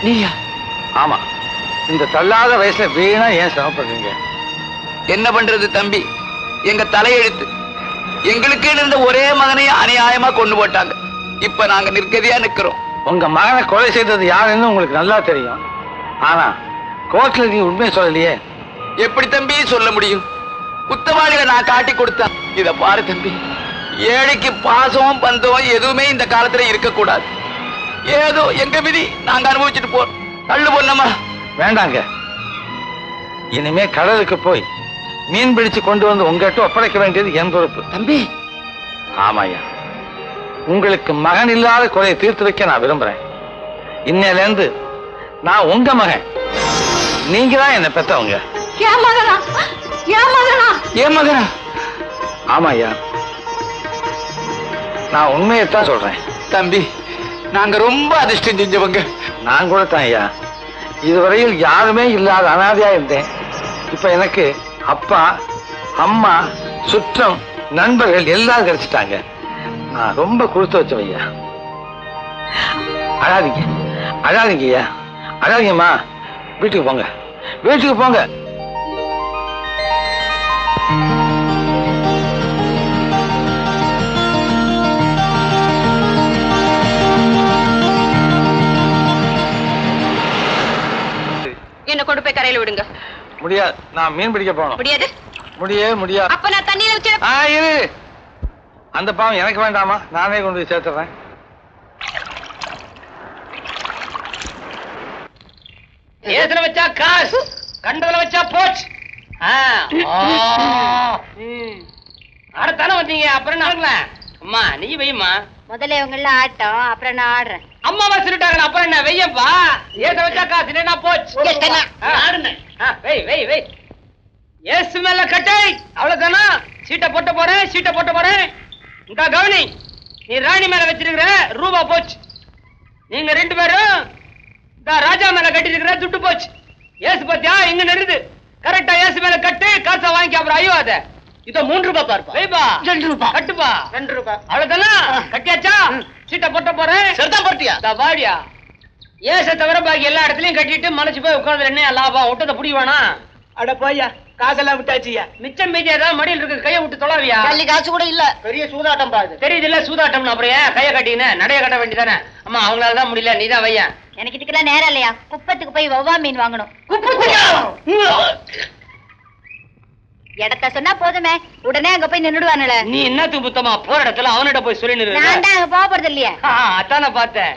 நீயா? ஆமா. இந்த தள்ளாத வயசுல வீணா ஏன் சிரமப்படுறீங்க? என்ன பண்றது தம்பி, எங்க தலையெழுத்து. எங்களுக்கு இருந்த ஒரே மகனை அநியாயமா கொண்டு போட்டாங்க. இப்ப நாங்க நிற்கதியா நிக்கிறோம். உங்க மகனை கொலை செய்தது யாருன்னு உங்களுக்கு நல்லா தெரியும். ஆனா கோர்ட்ல நீங்க உண்மையை சொல்லலையே. எப்படி தம்பி சொல்ல முடியும்? குத்தவாளிகளை நான் காட்டி கொடுத்தேன். இத பாரு தம்பி, ஏழைக்கு பாசம் பந்தம் எதுவுமே இந்த காலத்துல இருக்க கூடாது. ஏதோ எங்க விதி நாங்க அனுபவிச்சுட்டு போறோம். தள்ளு பொண்ணம்மா. வேண்டாங்க. இனிமே கடலுக்கு போய் மீன் பிடிச்சு கொண்டு வந்து உங்ககிட்ட ஒப்படைக்க வேண்டியது என் பொறுப்பு. தம்பி. ஆமாய்யா, உங்களுக்கு மகன் இல்லாத கொலையை தீர்த்து வைக்க நான் விரும்புறேன். இன்னையில இருந்து நான் உங்க மகன், நீங்க தான் என்ன பெத்தவங்க. என் மகனா? என் மகனா? என் மகனா? ஆமாய்யா, நான் உண்மையைத்தான் சொல்றேன். தம்பி, நாங்க ரொம்ப அதிர்ஷ்டம் செஞ்சவங்க. நான் கூட தான் ஐயா, இதுவரையில் யாருமே இல்லாத அனாதையா இருந்தேன். இப்ப எனக்கு அப்பா, அம்மா, சுற்றம், நண்பர்கள் எல்லாரும் கிடைச்சிட்டாங்க. நான் ரொம்ப கொடுத்து வச்சவையா. அழாதீங்க, அழாதீங்க ஐயா, அழாதீங்கம்மா. வீட்டுக்கு போங்க, வீட்டுக்கு போங்க. என்ன கொண்டு போய் கரையில விடுங்க. முடியாது, நான் மீன் பிடிக்க போகணும். முடியாது? முடியாது. அப்ப நான் தண்ணியில வச்சு. இரு, அந்த பாவம் எனக்கு வேண்டாமா, நானே கொண்டு போய் சேர்த்துறேன். ஏத்துல வச்சா காசு, கண்டதுல வச்சா போச்சு. ஆடத்தானே வந்தீங்க, அப்புறம் நாடுங்களேன். அம்மா நீ வையம்மா. முதல்ல இவங்க எல்லாம் ஆட்டம், அப்புறம் நான் ஆடுறேன். அம்மாவா சொல்லிட்டாங்க, அப்புறம் என்ன வையப்பா. ஏத்த வச்சா காசு இல்லைன்னா போச்சு. வெய் வெய் வெய். ஏசு மேல கட்டை, அவ்வளவுதானா? சீட்டை போட்டு போறேன், சீட்டை போட்டு போறேன். இந்த கவனி, நீ ராணி மேல வச்சிருக்கிற ரூபா போச்சு. நீங்க ரெண்டு பேரும் இந்த ராஜா மேல கட்டிருக்கிற துட்டு போச்சு. ஏசு பத்தியா இங்க நெருது. கரெக்டா ஏசு மேல கட்டு, காசை வாங்கி அப்புறம் ஐயோ அத. இதோ 3 ரூபாய் பாருப்பா. வைப்பா. 2 ரூபாய். கட்டுப்பா. 2 ரூபாய். அவ்வளவுதானா? கட்டியாச்சா? சீட்டை போட்ட போறேன். சரிதான் போட்டியா? வாடியா. ஏச தவிர பாக்கி எல்லா இடத்துலயும் கட்டிட்டு மலைச்சு போய் உட்கார்ந்து என்ன லாபம்? விட்டதை புடி வேணாம். அட போய்யா, காசெல்லாம் விட்டாச்சியா. மிச்சம் மீதி ஏதாவது மடியில் இருக்கு, கையை விட்டு தொலைவியா? தள்ளி காசு கூட இல்ல. பெரிய சூதாட்டம் பாரு. தெரியுது இல்ல சூதாட்டம். அப்புறம் ஏன் கையை கட்டின நடைய கட்ட வேண்டியதானே? அம்மா அவங்களாலதான் முடியல, நீதான் வையன். எனக்கு இதுக்கெல்லாம் நேரம் இல்லையா? குப்பத்துக்கு போய் வவ்வா மீன் வாங்கணும். இடத்த சொன்னா போதுமே, உடனே அங்க போய் நின்னுடுவானுல. நீ என்னத்துக்கு புத்தமா போற இடத்துல அவனிட போய் சொல்லி நிறு. நான் தான் அங்க போக போறது இல்லையா? அத்தான பார்த்தேன்.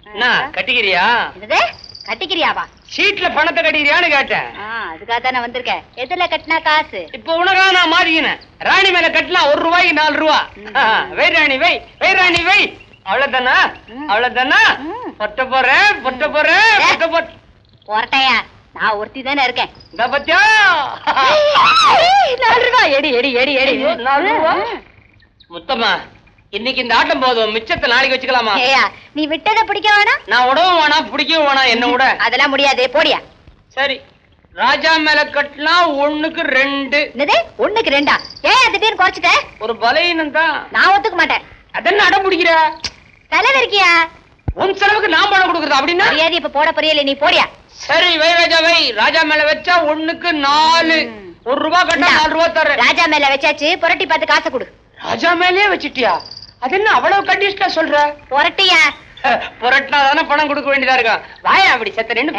என்ன கட்டிக்கிறியா? என்னது கட்டிக்கிறியாவா? சீட்ல பணத்தை கட்டிக்கிறியான்னு கேட்டேன். அதுக்காக தான் வந்திருக்கேன். எதுல கட்டினா காசு? இப்ப உனக்கா நான் மாறிக்கினேன். ராணி மேல கட்டினா 1 ரூபாய்க்கு 4 ரூபா. வை ராணி வை, வை ராணி வை. அவ்வளவுதானா? அவ்வளவுதானா? பொட்ட போறேன், பொட்ட போறேன், பொட்ட போட்ட. போறட்டையா, நான் ஒருத்தி தானே இருக்கேன். இந்த பத்தியா 4 ரூபாய். Eddy eddy eddy eddy. 4 ரூபா. முத்தம்மா, இன்னைக்கு இந்த ஆட்டம் போதும், மிச்சத்தை நாளைக்கு வச்சுக்கலாமா? ஏயா, நீ விட்டதை பிடிக்க வேணாம். நான் உடவும் வேணாம், பிடிக்கவும் வேணாம், என்ன விட. அதெல்லாம் முடியாது, போடியா. சரி, ராஜா மேல கட்டினா 1க்கு 2. என்னது 1க்கு 2? ஏன் திடீர்னு குறைச்சிட்ட? ஒரு பலையினம் தான். நான் ஒத்துக்க மாட்டேன். அதென்ன அடம் பிடிக்கிற? தலைவர் இருக்கியா? உன் செலவுக்கு நான் பணம் கொடுக்கறது அப்படின்னா? மரியாதை இப்ப போட புரியல, நீ போடியா. சரி வை ராஜா வை. ராஜா மேல வச்சா 1க்கு 4. 1 ரூபா கட்டா 4 ரூபா தர்றேன். ராஜா மேல வச்சாச்சு, புரட்டி பார்த்து காசை கொடு. ராஜா மேலயே வச்சிட்டியா? அது என்ன அவ்வளவு கண்டிஷனா சொல்ற? புரட்டியா? புரட்டினா தானே பணம் கொடுக்க வேண்டியதா இருக்கும். வாயா அப்படி செத்த நின்னு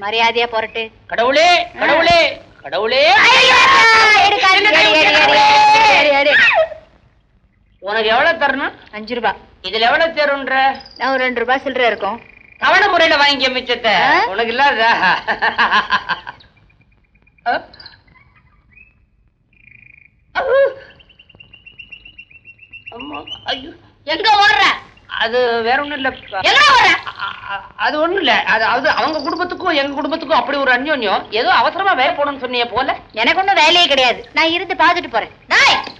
மரியாதையா புரட்டு. கடவுளே கடவுளே கடவுளே. உனக்கு எவ்வளவு தரணும்? 5 ரூபாய். இதுல எவ்வளவு தேருன்ற? நான் ஒரு 2 ரூபாய் சில்லறை இருக்கும். தவணை முறையில வாங்கிக்க மிச்சத்தை. உனக்கு இல்லாதா? எங்க ஓடுற? அது வேற ஒண்ணும் இல்ல. அது ஒண்ணும் இல்ல. அது அவங்க குடும்பத்துக்கும் எங்க குடும்பத்துக்கும் அப்படி ஒரு அந்யோன்யம். ஏதோ அவசரமா வேலை போடணும்னு சொன்னீங்க போல. எனக்கு ஒண்ணும் வேலையே கிடையாது, நான் இருந்து பாத்துட்டு போறேன்.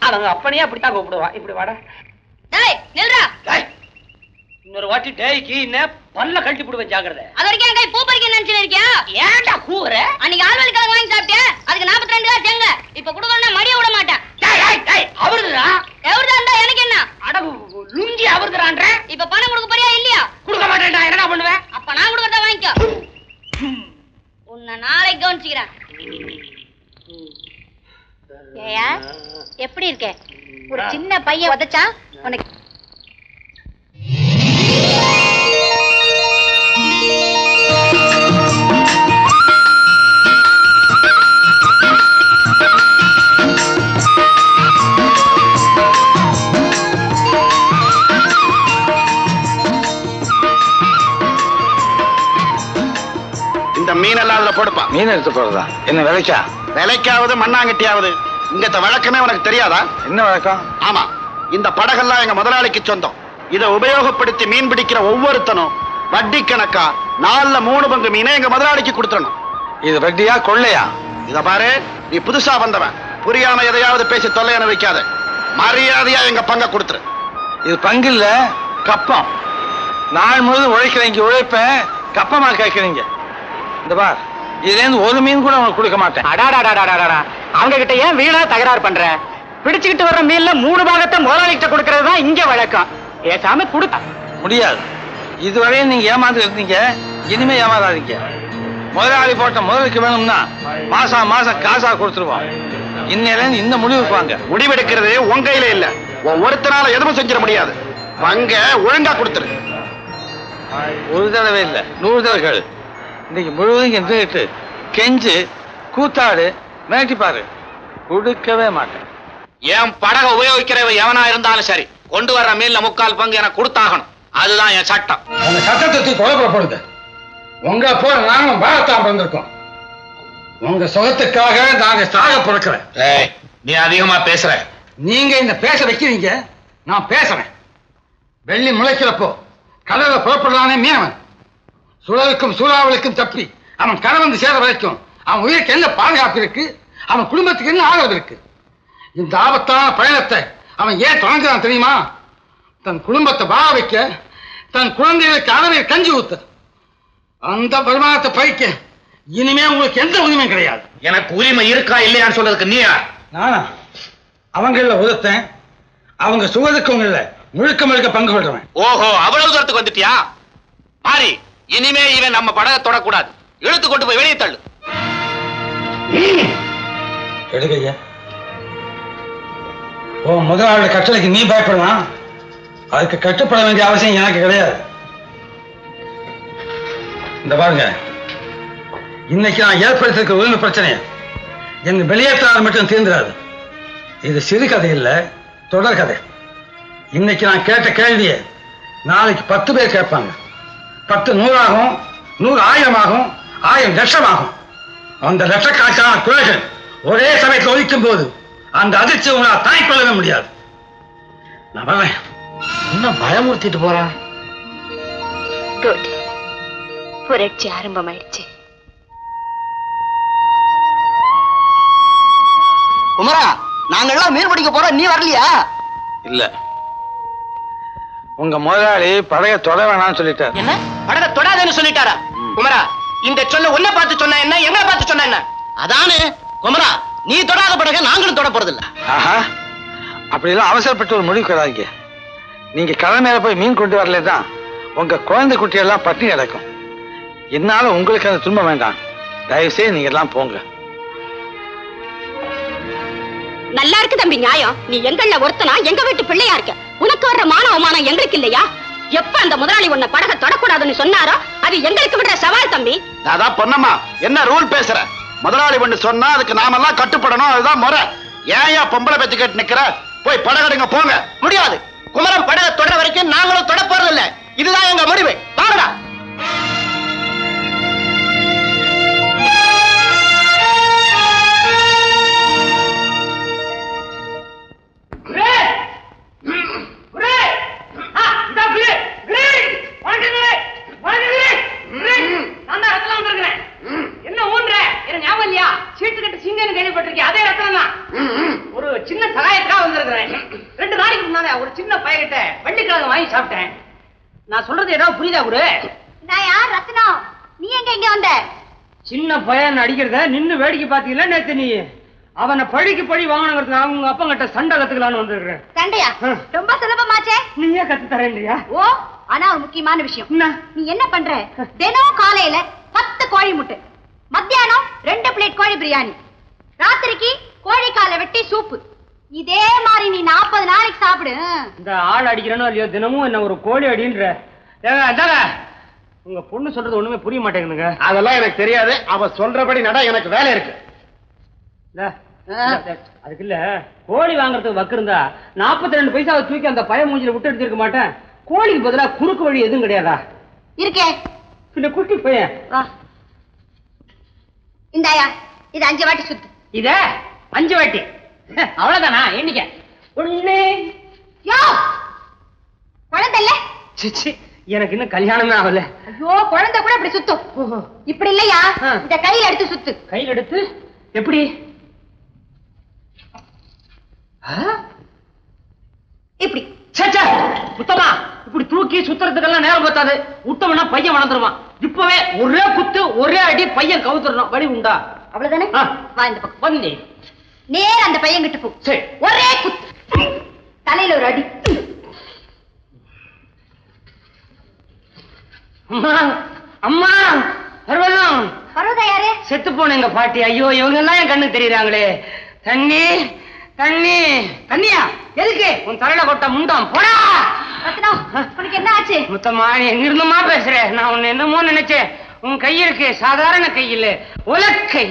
அவங்க அப்பனையே அப்படித்தான் கூப்பிடுவா. இப்படி வாடா. இன்னொரு வாட்டி டேய்க்கு என்ன பல்ல கழட்டி போடுவேன் ஜாக்கிரதை. அது வரைக்கும் என் கை பூ பறிக்க நினைச்சு இருக்கியா? ஏன்டா கூவுற? அன்னைக்கு ஆழ்வாளி கிழங்கு வாங்கி சாப்பிட்டேன், அதுக்கு 42 ரூபா செங்க. இப்ப குடுக்கணும்னா மடிய விட மாட்டேன். அவருதுடா. எவருதா இருந்தா எனக்கு என்ன? அட லுங்கி அவருதுறான்ற. இப்ப பணம் கொடுக்க போறியா இல்லையா? கொடுக்க மாட்டேன்டா. என்னடா பண்ணுவேன்? அப்ப நான் கொடுக்கறத வாங்கிக்கோ. உன்னை நாளைக்கு கவனிச்சுக்கிறேன். ஏயா எப்படி இருக்க? ஒரு சின்ன பையன் உதைச்சா உனக்கு இந்த மீனெல்லாம் அதுல போடுப்பா. மீன் எடுத்து போறதா? என்ன விலைக்கா? விலைக்காவது மண்ணாங்கட்டியாவது இங்கத்த வழக்கமே உனக்கு தெரியாதா? என்ன வழக்கம்? ஆமா, இந்த படகெல்லாம் எங்க முதலாளிக்கு சொந்தம். இதை உபயோகப்படுத்தி மீன் பிடிக்கிற ஒவ்வொருத்தனும் வட்டி கணக்கா 4/3 பங்கு மீனை எங்க முதலாளிக்கு கொடுத்துடணும். இது வட்டியா கொள்ளையா? இத பாரு, நீ புதுசா வந்தவன், புரியாம எதையாவது பேசி தொல்லையான வைக்காத. மரியாதையா எங்க பங்க கொடுத்துரு. இது பங்கு இல்ல, கப்பம். நாள் முழுவதும் உழைக்கிற இங்க உழைப்பேன், கப்பமா கேட்கறீங்க. இந்த பார், இதுல இருந்து ஒரு மீன் கூட உனக்கு கொடுக்க மாட்டேன். அடாடாடாடாடா, அவங்க கிட்ட ஏன் வீணா தகராறு பண்ற? பிடிச்சுக்கிட்டு வர்ற மீன்ல 3 பாகத்தை முதலாளிகிட்ட கொடுக்கறது தான் இங்க வழக்கம். ஏசாம கொடுக்க முடியாது. இதுவரையும் நீங்க ஏமாந்து இருந்தீங்க, இனிமே ஏமாறாதீங்க. முதலாளி போட்ட முதலுக்கு வேணும்னா மாசம் மாசம் காசா கொடுத்துருவோம். இன்னையில இருந்து இந்த முடிவுக்கு வாங்க. முடிவெடுக்கிறது உன் கையில இல்ல, ஒருத்தனால எதுவும் செஞ்சிட முடியாது. பங்க ஒழுங்கா கொடுத்துரு. ஒரு தடவை இல்ல, 100 தடவைகள். இன்னைக்கு முழுவதும் இருந்துட்டு கெஞ்சு கூத்தாடு மிரட்டிப்பாரு, கொடுக்கவே மாட்டேன். என் படகை உபயோகிக்கிறவ எவனா இருந்தாலும் சரி, கொண்டு வர்ற மீன்ல 3/4 பங்கு எனக்கு கொடுத்தாகணும். அதுதான் என் சட்டம். உங்க சட்டத்தை குழப்பப்படுது. உங்க போல நானும் பாரத்தான் வந்திருக்கோம். உங்க சுகத்துக்காக நாங்க சாக பொறுக்கிறேன். நீ அதிகமா பேசுற. நீங்க இந்த பேச வைக்கிறீங்க, நான் பேசுறேன். வெள்ளி முளைக்கிறப்போ கடலை புறப்படுறானே மீனவன், சுழலுக்கும் சூறாவளிக்கும் தப்பி அவன் கடை வந்து சேர வரைக்கும் அவன் உயிருக்கு என்ன பாதுகாப்பு இருக்கு? அவன் குடும்பத்துக்கு என்ன ஆதரவு இருக்கு? இந்த ஆபத்தான பயணத்தை அவன் ஏன் தொடங்குறான் தெரியுமா? தன் குடும்பத்தை வாழ வைக்க, தன் குழந்தைகளுக்கு அளவில் கஞ்சி ஊத்த. அந்த வருமானத்தை பறிக்க இனிமே உங்களுக்கு எந்த உரிமையும் கிடையாது. எனக்கு உரிமை இருக்கா இல்லையான்னு சொல்றதுக்கு நீ யார்? நானா அவங்கள உதத்தேன், அவங்க சுகதுக்கவங்கள முழுக்க முழுக்க பங்கு கொள்றவன். ஓஹோ, அவ்வளவு தூரத்துக்கு வந்துட்டியா? மாறி, இனிமே இவன் நம்ம படகை தொடக்கூடாது. இழுத்து கொண்டு போய் வெளியே தள்ளு. எடுக்கையா, ஓ முதலாளி கட்டளைக்கு நீ பயப்படலாம், அதுக்கு கட்டுப்பட வேண்டிய அவசியம் எனக்கு கிடையாது. இந்த பாருங்க, இன்னைக்கு நான் ஏற்படுத்திருக்க உரிமை பிரச்சனைய என் வெளியேற்றால் மட்டும் தீர்ந்துடாது. இது சிறுகதை இல்ல, தொடர் கதை. இன்னைக்கு நான் கேட்ட கேள்வியை நாளைக்கு 10 பேர் கேட்பாங்க. 10 100 ஆகும், 100 1000 ஆகும், 1000 லட்சம் ஆகும். அந்த லட்சக்கணக்கான குறைகள் ஒரே சமயத்தில் ஒழிக்கும் போது அந்த அதிர்ச்சி உங்களால் தாங்கிக் கொள்ளவே முடியாது. நான் வரேன். இன்னும் பயமுறுத்திட்டு போறான். குட், புரட்சி ஆரம்பமாயிடுச்சு. குமரா, நாங்கெல்லாம் மீன் பிடிக்க போறோம், நீ வரலையா? இல்ல, உங்க முதலாளி பழைய தொட வேணாம்னு சொல்லிட்டார். என்ன படகை தொடாதேன்னு சொல்லிட்டாரா? குமரா, இந்த சொல்ல உன்னை பார்த்து சொன்ன என்ன, எங்களை பார்த்து சொன்ன என்ன? அதானே குமரா, நீ தொடாத படகை நாங்களும் தொட போறது இல்ல. ஆஹா, அப்படிலாம் அவசரப்பட்டு ஒரு முடிவு கிடையாதுங்க. நீங்க கடல் மேல போய் மீன் கொண்டு வரலதான் உங்க குழந்தை குட்டியெல்லாம் பட்டினி கிடக்கும். என்னால உங்களுக்கு அந்த துன்பம் வேண்டாம். தயவுசெய்து நீங்க எல்லாம் போங்க. நல்லா இருக்கு தம்பி நியாயம். நீ எங்கள்ல ஒருத்தனா, எங்க வீட்டு பிள்ளையா இருக்க. உனக்கு வர்ற மானவமானம் எங்களுக்கு இல்லையா? எப்ப அந்த முதலாளி உன்னை படக தொடக்கூடாதுன்னு சொன்னாரோ அது எங்களுக்கு விடுற சவால் தம்பி. அதான் பொன்னம்மா, என்ன ரூல் பேசுற? முதலாளி ஒண்ணு சொன்னா அதுக்கு நாமெல்லாம் கட்டுப்படணும், அதுதான் முறை. ஏன் பொம்பளை பேச்சு கேட்டு நிக்கிற? போய் படகடுங்க போங்க. முடியாது. குமரன் படகை தொடர வரைக்கும் நாங்களும் தொட போறது இல்ல. இதுதான் எங்க முடிவு. பாருடா. ஒரு சின்ன சகாயத்துக்காக வந்திருக்கிறேன். 2 நாளைக்கு முன்னால ஒரு சின்ன பையன்கிட்ட வண்டிக்கிழங்கு வாங்கி சாப்பிட்டேன். நான் சொல்றது ஏதாவது புரியுதா குரு? நான் யார் ரத்னம்? நீ எங்க இங்க வந்த? சின்ன பையன் அடிக்கிறத நின்னு வேடிக்கை பாத்தீங்களா நேத்து நீ? அவனை பழிக்கு பழி வாங்கணுங்கிறது அவங்க அப்பா கிட்ட சண்டை கத்துக்கலான்னு வந்துடுறேன். சண்டையா? ரொம்ப சுலபமாச்சே. நீயே கத்து தரேன்யா? ஓ, ஆனா ஒரு முக்கியமான விஷயம். நீ என்ன பண்ற? தினம் காலையில 10 கோழி முட்டை, மத்தியானம் 2 பிளேட் கோழி பிரியாணி, ராத்திரிக்கு கோழி காலை வெட்டி சூப்பு. இதே மாதிரி நீ 40 நாளைக்கு சாப்பிடு. இந்த ஆள் அடிக்கிறனோ இல்லையோ தினமும் என்ன ஒரு கோழி அடின்ற. உங்க பொண்ணு சொல்றது ஒண்ணுமே புரிய மாட்டேங்குதுங்க. அதெல்லாம் எனக்கு தெரியாது. அவ சொல்றபடி நட, எனக்கு வேலை இருக்கு. அதுக்கு இல்ல, கோழி வாங்குறதுக்கு வக்கு இருந்தா 42 பைசாவை தூக்கி அந்த பய மூஞ்சில விட்டு எடுத்திருக்க மாட்டேன். கோழிக்கு பதிலா குறுக்கு வழி எதுவும் கிடையாதா? இருக்கே. இந்த குட்டி பையன் இந்தாயா, இது 5 வாட்டி சுத்து. இத 5 வாட்டி? அவ்வளவுதானா? எண்ணிக்க. ஒண்ணு. யோ, குழந்தை இல்ல? சிச்சி, எனக்கு இன்னும் கல்யாணமே ஆகல. ஐயோ, குழந்தை கூட இப்படி சுத்தும். இப்படி இல்லையா, இத கையில எடுத்து சுத்து. கையில எடுத்து எப்படி? இப்படி. சேச்சா, உத்தமா, இப்படி தூக்கி சுத்துறதுக்கெல்லாம் நேரம் பார்த்தாது. உத்தமனா பையன் வளர்ந்துருவான். இப்பவே ஒரே குத்து ஒரே அடி பையன் கவுத்துறணும். வழி உண்டா? அவ்வளவுதானே? வா இந்த பக்கம். வந்து நேர அந்த பையன் கிட்ட போ. சரி. ஒரே குத்து, தலையில ஒரு அடி. அம்மா, அம்மா, பர்வதம். பர்வதம் யாரு? செத்து போன எங்க பாட்டி. ஐயோ, இவங்க எல்லாம் என் கண்ணு தெரியுறாங்களே. தண்ணி, தண்ணி. தண்ணியா? எதுக்கு? உன் தலையில கொட்ட முண்டம் போடா. ரத்னம், உனக்கு என்ன ஆச்சு? முத்தம்மா, எங்க இருந்துமா பேசுறேன்? நான் உன்னை என்னமோ நினைச்சேன். உன் கை இருக்கு, சாதாரண கை இல்ல, உலக்கை.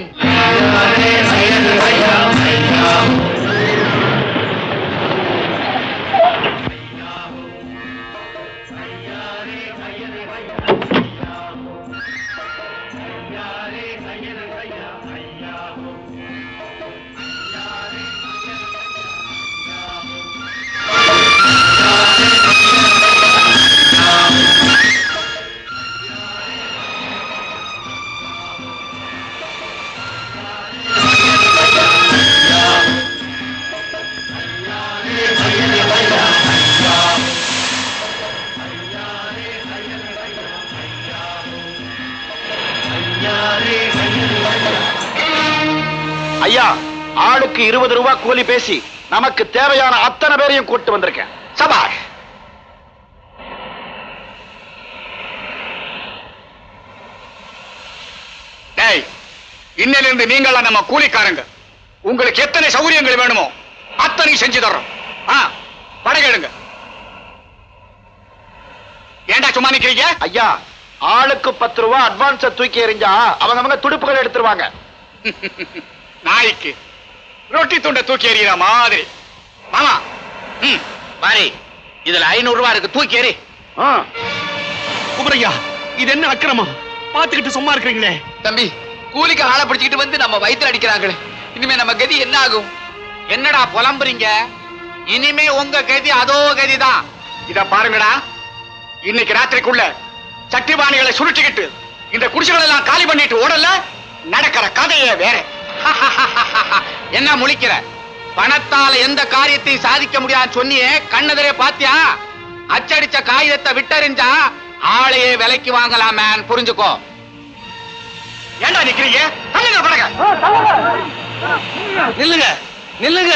ஐயா, ஆளுக்கு 20 ரூபாய் கூலி பேசி நமக்கு தேவையான அத்தனை பேரையும் கூட்டு வந்திருக்கேன். சபாஷ். டேய், இன்னிலிருந்து நீங்களா நம்ம கூலிக்காரங்க. உங்களுக்கு எத்தனை சௌகரியங்கள் வேணுமோ அத்தனை செஞ்சு தர்றோம். படகெடுங்க. ஏண்டா சும்மா நிக்கிறீங்க? ஐயா, ஆளுக்கு 10 ரூபாய் அட்வான்ஸ தூக்கி எறிஞ்சா அவங்க துடுப்புகள் எடுத்துருவாங்க. நாய்க்கு ரொட்டி துண்டை தூக்கி எறிகிற மாதிரி. மாமா, பாரி, இதுல 500 ரூபாய் இருக்கு, தூக்கி எறி. குமரையா, இது என்ன அக்கிரமம்? பாத்துக்கிட்டு சும்மா இருக்கிறீங்களே. தம்பி, கூலிக்கு ஆளை பிடிச்சிக்கிட்டு வந்து நம்ம வயித்துல அடிக்கிறாங்களே, இனிமே நம்ம கதி என்ன ஆகும்? என்னடா புலம்புறீங்க? இனிமே உங்க கதி அதோ கதிதான். இத பாருங்கடா, இன்னைக்கு ராத்திரிக்குள்ள சட்டிபாணிகளை சுருட்டிக்கிட்டு இந்த குடிசைகள் எல்லாம் காலி பண்ணிட்டு ஓடல, நடக்கிற கதையே வேற. என்ன முழிக்கிற? பணத்தால எந்த காரியத்தையும் சாதிக்க முடியாது சொன்னியே, கண்ணெதிரே பாத்தியா? அச்சடிச்ச காகிதத்தை விட்டறிஞ்சா ஆளையே விலைக்கு வாங்கலாமே, புரிஞ்சுக்கோ. ஏண்டா நிக்கிறீங்க? தள்ளுங்க படக. நில்லுங்க, நில்லுங்க.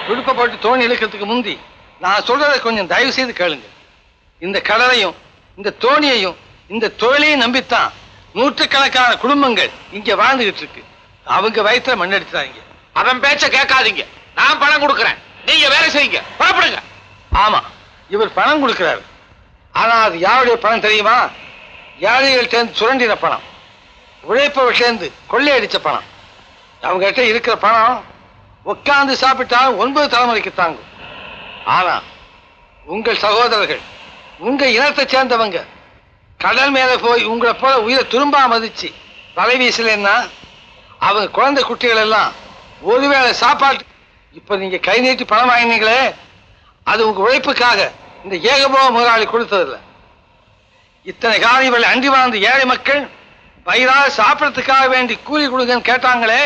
துடுப்பை போட்டு தோணி இழுக்கிறதுக்கு முந்தி நான் சொல்றதை கொஞ்சம் தயவு செய்து கேளுங்க. இந்த கடலையும் இந்த தோணியையும் இந்த தொழிலையும் நம்பித்தான் நூற்றுக்கணக்கான குடும்பங்கள் இங்க வாழ்ந்துகிட்டு இருக்கு. அவங்க வயிற்றுல மண்ணெடுத்தாங்க. அவன் பேச்ச கேட்காதீங்க. நான் பணம் கொடுக்கறேன், நீங்க வேலை செய்யுங்க, புறப்படுங்க. ஆமா, இவர் பணம் கொடுக்கிறாரு. ஆனா அது யாருடைய பணம் தெரியுமா? யாரைகள் சேர்ந்து சுரண்டின பணம், உழைப்பவர் சேர்ந்து கொள்ளையடிச்ச பணம். அவங்க கிட்ட இருக்கிற பணம் உட்கார்ந்து சாப்பிட்டா 9 தலைமுறைக்கு தாங்கும். ஆனா உங்கள் சகோதரர்கள், உங்க இனத்தை சேர்ந்தவங்க கடல் மேல போய் உங்களை போல உயிரை துரும்பா மதிச்சு வலை வீசலன்னா அவங்க குழந்தை குட்டிகள் எல்லாம் ஒருவேளை சாப்பாட்டு. இப்ப நீங்க கை நீட்டி பணம் வாங்கினீங்களே, அது உங்க உழைப்புக்காக இந்த ஏகபோக முதலாளி கொடுத்ததில்ல. இத்தனை காரியங்களை அண்டி வாழ்ந்த ஏழை மக்கள் வயிறாக சாப்பிடறதுக்காக வேண்டி கூலி கொடுங்கன்னு கேட்டாங்களே,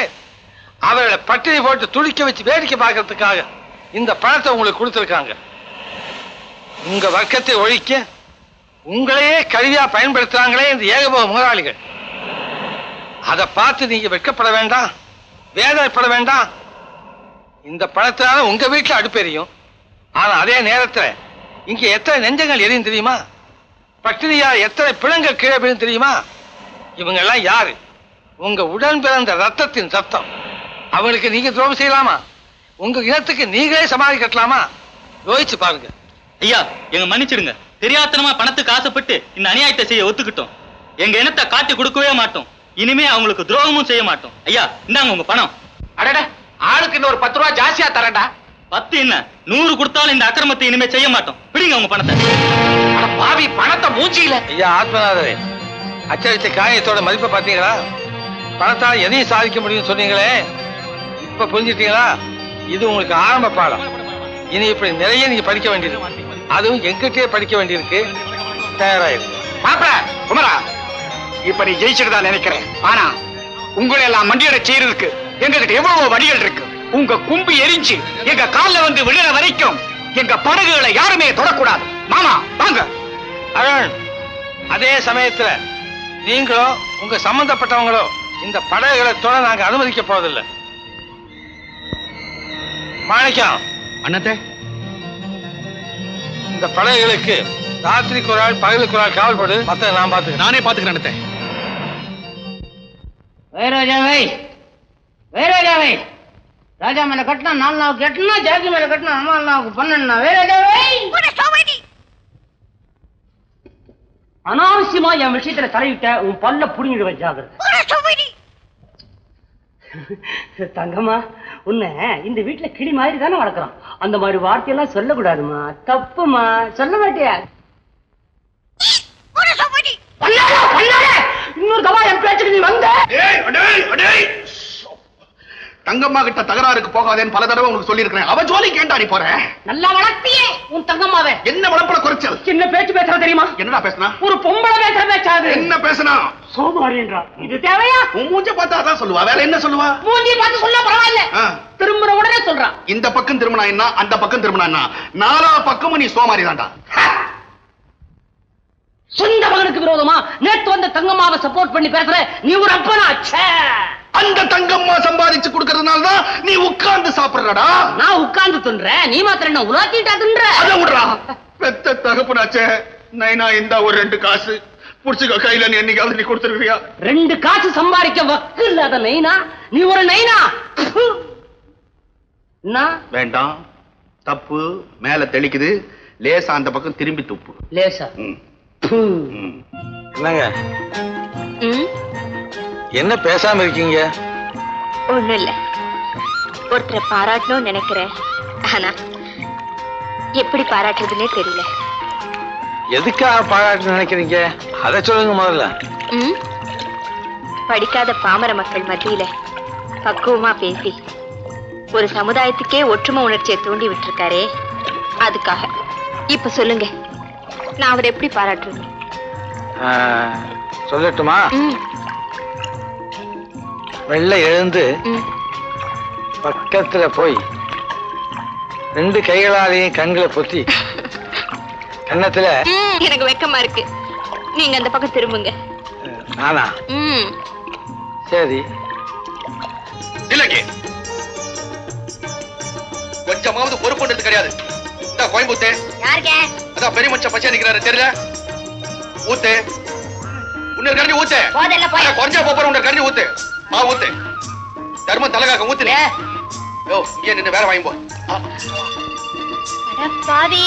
அவர்களை பட்டினி போட்டு துடிக்க வச்சு வேடிக்கை பார்க்கறதுக்காக இந்த பணத்தை உங்களுக்கு கொடுத்துருக்காங்க. உங்க வர்க்கத்தை ஒழிக்க உங்களையே கருவியா பயன்படுத்துறாங்களே இந்த ஏகபோக முதலாளிகள். அதை பார்த்து நீங்க வெட்கப்பட வேண்டாம், வேதனைப்பட வேண்டாம். இந்த பணத்தினால உங்க வீட்டுல அடுப்பெரியும். ஆனா அதே நேரத்துல இங்க எத்தனை நெஞ்சங்கள் எரியும் தெரியுமா? பட்டினியா எத்தனை பிணங்கள் கீழே விழும் தெரியுமா? இவங்க எல்லாம் யாரு? உங்க உடன் பிறந்த ரத்தத்தின் ரத்தம். அவங்களுக்கு நீங்க துரோகம் செய்யலாமா? உங்க இனத்துக்கு நீங்களே சமாளி கட்டலாமா? யோசிச்சு பாருங்க. ஐயா, எங்க மன்னிச்சிடுங்க. தெரியாத்தனமா பணத்துக்கு ஆசைப்பட்டு இந்த அநியாயத்தை செய்ய ஒத்துக்கிட்டோம். எங்க இனத்தை காட்டி கொடுக்கவே மாட்டோம். இனிமே அவங்களுக்கு துரோகமும் செய்ய மாட்டோம். ஐயா, இந்தாங்க உங்க பணம். அடட, ஆளுக்கு இன்னொரு 10 ரூபா ஜாஸ்தியா தரேன்டா. 10 என்ன 100 கொடுத்தாலும் இந்த அக்கிரமத்தை இனிமே செய்ய மாட்டோம். பிடிங்க உங்க பணத்தை. அட பாவி, பணத்தை மூஞ்சியில. ஐயா ஆத்மநாதரே, அச்சடித்த காயத்தோட மதிப்பை பார்த்தீங்களா? பணத்தால் எதையும் சாதிக்க முடியும்னு சொன்னீங்களே, இப்ப புரிஞ்சுட்டீங்களா? இது உங்களுக்கு ஆரம்ப பாடம். இனி இப்படி நிறைய நீங்க படிக்க வேண்டியிருக்கு. அதுவும் எங்கிட்டே படிக்க வேண்டியிருக்கு. தயாராயிருக்கு. மாப்பிள குமரா, இப்ப நீ ஜெயிச்சிட்டு தான் நினைக்கிறேன். ஆனா உங்களை எல்லாம் மண்டியட செய்யறதுக்கு எங்ககிட்ட எவ்வளவு வழிகள் இருக்கு. உங்க கும்பு எரிஞ்சு எங்க கால்ல வந்து விழுற வரைக்கும் எங்க படகுகளை யாருமே தொடக்கூடாது. மாமா வாங்க. அருண், அதே சமயத்துல நீங்களோ உங்க சம்பந்தப்பட்டவங்களோ இந்த படகுகளை தொட நாங்க அனுமதிக்க போவதில்லை. மாணிக்கம் அண்ணாத்தே, இந்த படகுகளுக்கு ராத்திரிக்கு ஒரு ஆள் பகலுக்கு ஒரு ஆள் காவல் போடு. மத்த நான் பாத்துக்கிறேன். நானே பாத்துக்கிறேன் அண்ணாத்தே. வைராஜாவை வைராஜாவை ராஜா மேல கட்டினா 4 நாவுக்கு 8, ஜாக்கி மேல கட்டினா 4 நாவுக்கு 12. வைராஜாவை அனாவசியமா என் விஷயத்துல தலையிட்ட உன் பல்ல புடிங்கிட்டு வச்சாங்க. தங்கம்மா, உன்னை இந்த வீட்டுல கிளி மாதிரி தானே வளர்க்குறான். அந்த மாதிரி வார்த்தையெல்லாம் சொல்லக்கூடாதுமா, தப்புமா. சொல்ல மாட்டியா? இன்னொரு தவா என் பேச்சுக்கு நீ வந்த. தங்கம்மா கிட்ட தகராறுக்கு போகாதேன்னு பல தடவை உங்களுக்கு சொல்லி இருக்கிறேன். அவ ஜோலிக்கு ஏன்டா நீ போற? நல்லா வளர்த்தியே உன் தங்கம்மாவே. என்ன வளர்ப்புல குறைச்சல்? என்ன பேச்சு பேசுற தெரியுமா? என்னடா பேசுனா? ஒரு பொம்பளை பேசுற பேச்சாது. என்ன பேசுனா? சோமாரி என்றா. இது தேவையா? உன் மூஞ்ச பார்த்தா அதான் சொல்லுவா. வேற என்ன சொல்லுவா? மூஞ்சி பார்த்து சொல்ல பரவாயில்ல, திரும்புற உடனே சொல்றான். இந்த பக்கம் திரும்பினா என்ன, அந்த பக்கம் திரும்பினா என்ன, 4 பக்கமும் நீ சோமாரி தான்டா. சொந்த மகனுக்கு விரோதமா நேத்து வந்த தங்கம்மாவை சப்போர்ட் பண்ணி பேசுற நீ ஒரு அப்பனா? அந்த தங்கம்மா சம்பாதிச்சு கொடுக்கறதுனால தான் நீ உட்கார்ந்து சாப்பிடுறடா. நான் உட்கார்ந்து தின்றேன், நீ மாத்திரம் என்ன உலாத்திட்டா தின்ற? அத விடுறா. பெத்த தகப்பனாச்சே, நைனா இந்த ஒரு 2 காசு புடிச்சுக்க கையில. நீ என்னைக்காவது நீ கொடுத்துருவியா? 2 காசு சம்பாதிக்க வக்கு இல்லாத நைனா நீ ஒரு நைனா. வேண்டாம், தப்பு மேல தெளிக்குது. லேசா அந்த பக்கம் திரும்பி துப்பு. லேசா என்னங்க, என்ன பேசாம இருக்கீங்க? ஒண்ணும் இல்ல, ஒருத்தரை பாராட்டணும்னு நினைக்கிறேன். ஆனா எப்படி பாராட்டுறதுன்னே தெரியல. எதுக்காக பாராட்டு நினைக்கிறீங்க? அதை சொல்லுங்க முதல்ல. படிக்காத பாமர மக்கள் மத்தியில பக்குவமா பேசி ஒரு சமுதாயத்துக்கே ஒற்றுமை உணர்ச்சியை தூண்டி விட்டுருக்காரே, அதுக்காக. இப்ப சொல்லுங்க, நான் அவரை எப்படி பாராட்டுறது? சொல்லட்டுமா? வெள்ளை எழுந்து பக்கத்துல போய் 2 கைகளாலையும் கண்களை பொத்தி கன்னத்துல. எனக்கு வெக்கமா இருக்கு, நீங்க அந்த பக்கம் திரும்புங்க. நானா? சரி. இல்லங்க, கொஞ்சமாவது பொறுப்புன்றது கிடையாது. இந்த கோயம்புத்தே யாருக்கே? அதான் பெரிய மனுஷன் பச்சை நிக்கிறாரு தெரியல. ஊத்து, உன்னர் கரண்டி ஊத்து. போதல்ல போய். கொஞ்சம் போற உன்னர் கரண்டி ஊத்து. ஊத்து. தர்மம் தலகாக்க ஊத்துனே. யோ, இங்க நின்னு வேற வாங்கி போ. அட பாவி.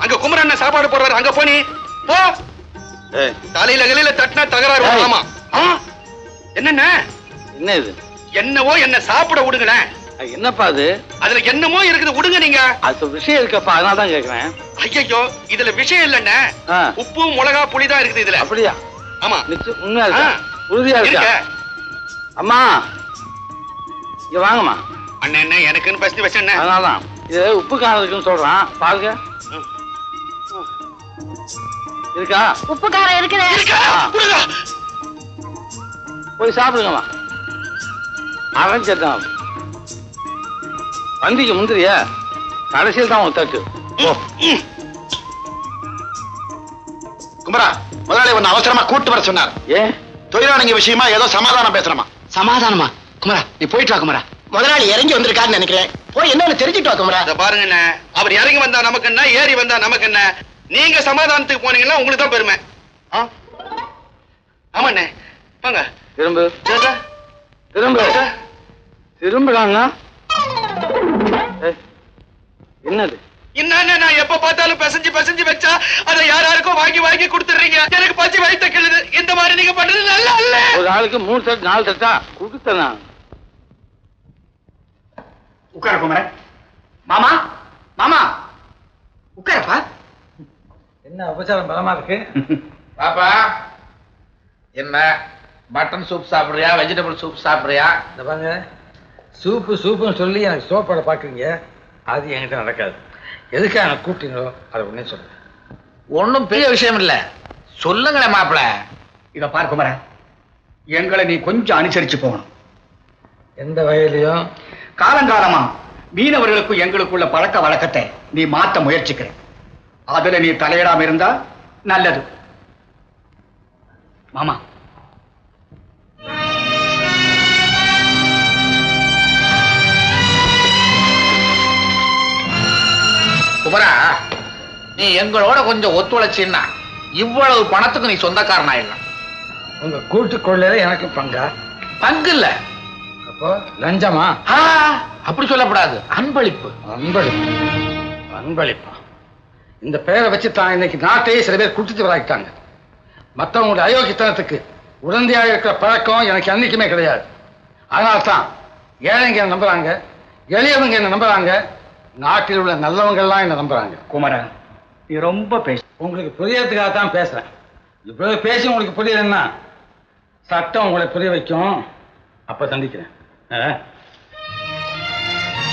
அங்க குமரண்ண சாப்பாடு போடுறாரு, அங்க போனி போ. தலையில கலையில தட்டினா தகராறு. ஆமா. என்னென்ன என்ன இது? என்னவோ என்ன சாப்பிட விடுங்களேன். என்னப்பா அது? அதுல என்னமோ இருக்குது, விடுங்க நீங்க. அது விஷயம் இருக்கப்பா, அதனால தான் கேக்குறேன். ஐயோ, இதுல விஷயம் இல்லன்னு. உப்பு மிளகா புளி தான் இருக்குது இதுல. அப்படியா? ஆமா, உண்மையா இருக்கா? உறுதியா இருக்கா? அம்மா இங்க வாங்கம்மா. அண்ணன் என்ன எனக்குன்னு பேசி வச்சேன். அதனாலதான் இது உப்பு காரம் இருக்குன்னு சொல்றான் பாருங்க. இருக்கா? உப்பு காரம் இருக்குதே. போய் சாப்பிடுங்கம்மா. ஆரம்பிச்சிருந்தான் வண்டிக்கு முந்திரியா கடைசியில் தான் உன் தட்டு. குமரா, முதலாளி ஒன்னு அவசரமா கூட்டு வர சொன்னார். ஏன்? தொழிலாளிங்க விஷயமா ஏதோ சமாதானம் பேசணுமா? சமாதானமா? குமரா நீ போயிட்டு வா குமரா. முதலாளி இறங்கி வந்திருக்காருன்னு நினைக்கிறேன். போய் என்னன்னு தெரிஞ்சுட்டு வா குமரா. பாருங்க என்ன, அவர் இறங்கி வந்தா நமக்கு என்ன, ஏறி வந்தா நமக்கு என்ன? நீங்க சமாதானத்துக்கு போனீங்கன்னா உங்களுக்கு தான் பெருமை. ஆமாண்ணே வாங்க. திரும்ப திரும்ப திரும்புறாங்க. என்னது என்ன நான் எப்ப பார்த்தாலும் பிசைஞ்சு பிசைஞ்சு வச்சா அதை யாராருக்கும் வாங்கி வாங்கி கொடுத்துறீங்க. எனக்கு பச்சை வயித்த கிள்ளுது. இந்த மாதிரி நீங்க பண்றது நல்லா இல்ல. ஒரு ஆளுக்கு 3 தட்டு 4 தட்டா கொடுத்தனா? உட்கார குமரன். மாமா மாமா உட்காரப்பா. என்ன உபச்சாரம் பலமா இருக்கு? பாப்பா என்ன மட்டன் சூப் சாப்பிடுறியா, வெஜிடபிள் சூப் சாப்பிடுறியா? இந்த பாருங்க, சூப்பு சூப்புன்னு சொல்லி எனக்கு சோப்பாட பாக்குறீங்க. அது என்கிட்ட நடக்காது. எதுக்காக எனக்கு கூப்பிட்டீங்களோ அதை உடனே சொல்லுங்க. ஒன்னும் பெரிய விஷயம் இல்ல, சொல்லுங்களேன் மாப்பிள. இத பார் குமரன், எங்களை நீ கொஞ்சம் அனுசரிச்சு போகணும். எந்த வகையிலையும் காலங்காலமா மீனவர்களுக்கும் எங்களுக்குள்ள பழக்க வழக்கத்தை நீ மாத்த முயற்சிக்கிற. அதுல நீ தலையிடாம இருந்தா நல்லது. மாமா குமரா, நீ எங்களோட கொஞ்சம் ஒத்துழைச்சின்னா இவ்வளவு பணத்துக்கு நீ சொந்தக்காரன் ஆயிடலாம். உங்க கூட்டு கொள்ளையில எனக்கு பங்கா? பங்கு இல்ல, அப்போ லஞ்சமா? அப்படி சொல்லக்கூடாது, அன்பளிப்பு. அன்பளிப்பு அன்பளிப்பா? இந்த பெயரை வச்சு தான் இன்னைக்கு நாட்டையே சில பேர் குடிச்சு வராக்கிட்டாங்க. மற்றவங்களுடைய அயோக்கியத்தனத்துக்கு உடந்தையாக இருக்கிற பழக்கம் எனக்கு என்னைக்குமே கிடையாது. அதனால தான் ஏழைங்க என்ன நம்புறாங்க, எளியவங்க என்ன நம்புறாங்க, நாட்டில் உள்ள நல்லவங்கள்லாம் என்ன நம்புறாங்க. குமரன் நீ ரொம்ப பேச. உங்களுக்கு புரியறதுக்காக தான் பேசுறேன். இவ்வளவு பேசி உங்களுக்கு புரியலன்னா சட்டம் உங்களை புரிய வைக்கும். அப்ப சந்திக்கிறேன்.